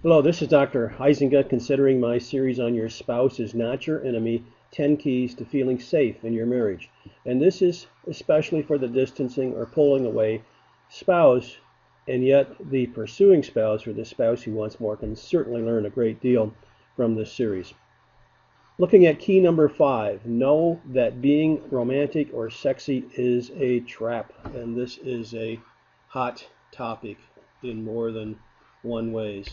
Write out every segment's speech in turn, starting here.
Hello, this is Dr. Huizinga, considering my series on Your Spouse is Not Your Enemy, 10 Keys to Feeling Safe in Your Marriage. And this is especially for the distancing or pulling away spouse, and yet the pursuing spouse or the spouse who wants more can certainly learn a great deal from this series. Looking at key number 5, know that being romantic or sexy is a trap. And this is a hot topic in more than one ways.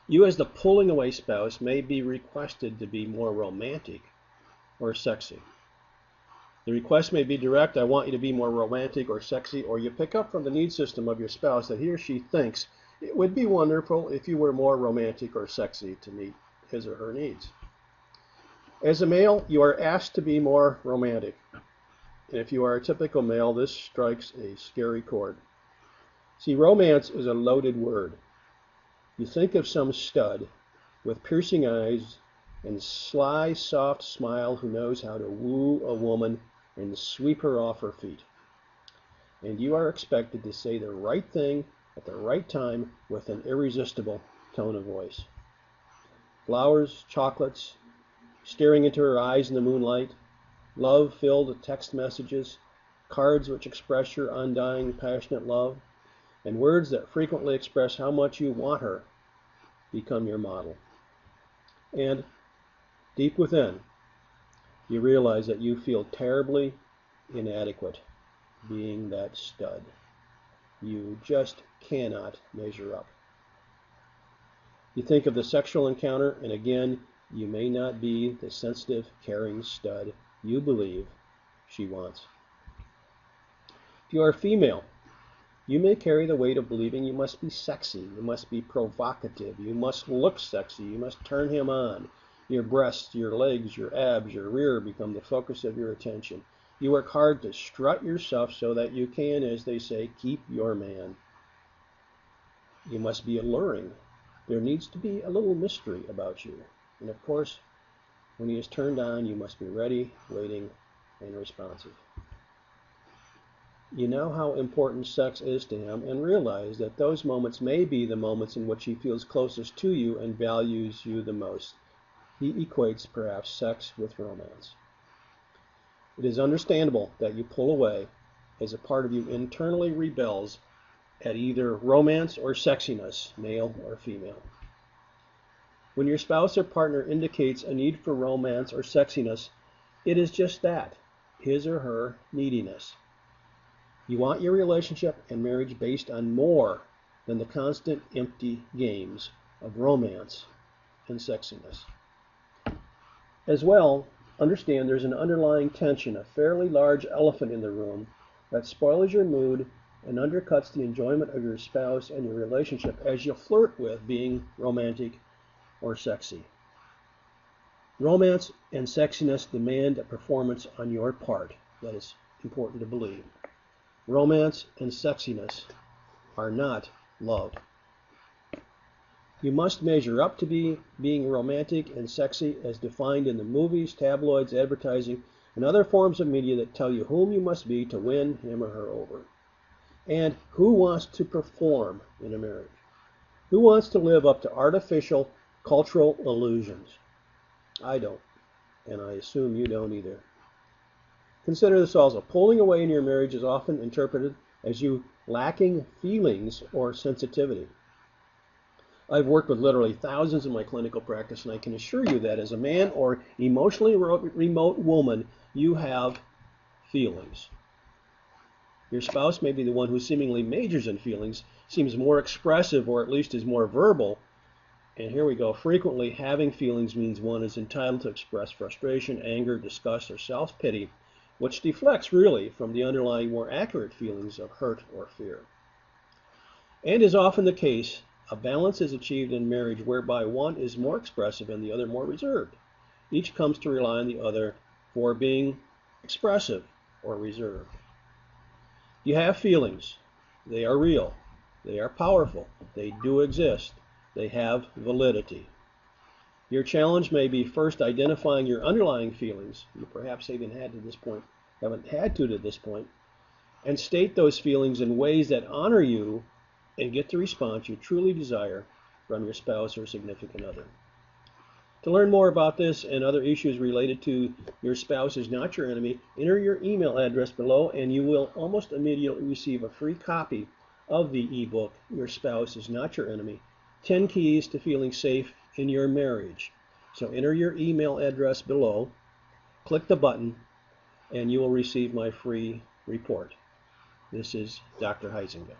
You, as the pulling away spouse, may be requested to be more romantic or sexy. The request may be direct, I want you to be more romantic or sexy, or you pick up from the need system of your spouse that he or she thinks it would be wonderful if you were more romantic or sexy to meet his or her needs. As a male, you are asked to be more romantic. And if you are a typical male, this strikes a scary chord. See, romance is a loaded word. You think of some stud with piercing eyes and sly, soft smile who knows how to woo a woman and sweep her off her feet. And you are expected to say the right thing at the right time with an irresistible tone of voice. Flowers, chocolates, staring into her eyes in the moonlight, love-filled text messages, cards which express your undying, passionate love, and words that frequently express how much you want her become your model. And deep within, you realize that you feel terribly inadequate being that stud. You just cannot measure up. You think of the sexual encounter, and again, you may not be the sensitive, caring stud you believe she wants. If you are female, you may carry the weight of believing you must be sexy, you must be provocative, you must look sexy, you must turn him on. Your breasts, your legs, your abs, your rear become the focus of your attention. You work hard to strut yourself so that you can, as they say, keep your man. You must be alluring. There needs to be a little mystery about you. And of course, when he is turned on, you must be ready, waiting, and responsive. You know how important sex is to him and realize that those moments may be the moments in which he feels closest to you and values you the most. He equates perhaps sex with romance. It is understandable that you pull away as a part of you internally rebels at either romance or sexiness, male or female. When your spouse or partner indicates a need for romance or sexiness, it is just that, his or her neediness. You want your relationship and marriage based on more than the constant empty games of romance and sexiness. As well, understand there's an underlying tension, a fairly large elephant in the room that spoils your mood and undercuts the enjoyment of your spouse and your relationship as you flirt with being romantic or sexy. Romance and sexiness demand a performance on your part. That is important to believe. Romance and sexiness are not love. You must measure up to being romantic and sexy as defined in the movies, tabloids, advertising, and other forms of media that tell you whom you must be to win him or her over. And who wants to perform in a marriage? Who wants to live up to artificial cultural illusions? I don't, and I assume you don't either. Consider this also. Pulling away in your marriage is often interpreted as you lacking feelings or sensitivity. I've worked with literally thousands in my clinical practice, and I can assure you that as a man or emotionally remote woman, you have feelings. Your spouse may be the one who seemingly majors in feelings, seems more expressive, or at least is more verbal. And here we go. Frequently, having feelings means one is entitled to express frustration, anger, disgust, or self-pity, which deflects really from the underlying more accurate feelings of hurt or fear. And is often the case, a balance is achieved in marriage whereby one is more expressive and the other more reserved. Each comes to rely on the other for being expressive or reserved. You have feelings. They are real. They are powerful. They do exist. They have validity. Your challenge may be first identifying your underlying feelings. You perhaps haven't had to this point, and state those feelings in ways that honor you and get the response you truly desire from your spouse or significant other. To learn more about this and other issues related to your spouse is not your enemy, enter your email address below and you will almost immediately receive a free copy of the ebook, Your Spouse is Not Your Enemy, 10 Keys to Feeling Safe in Your Marriage. So enter your email address below, click the button, and you will receive my free report. This is Dr. Huizenga.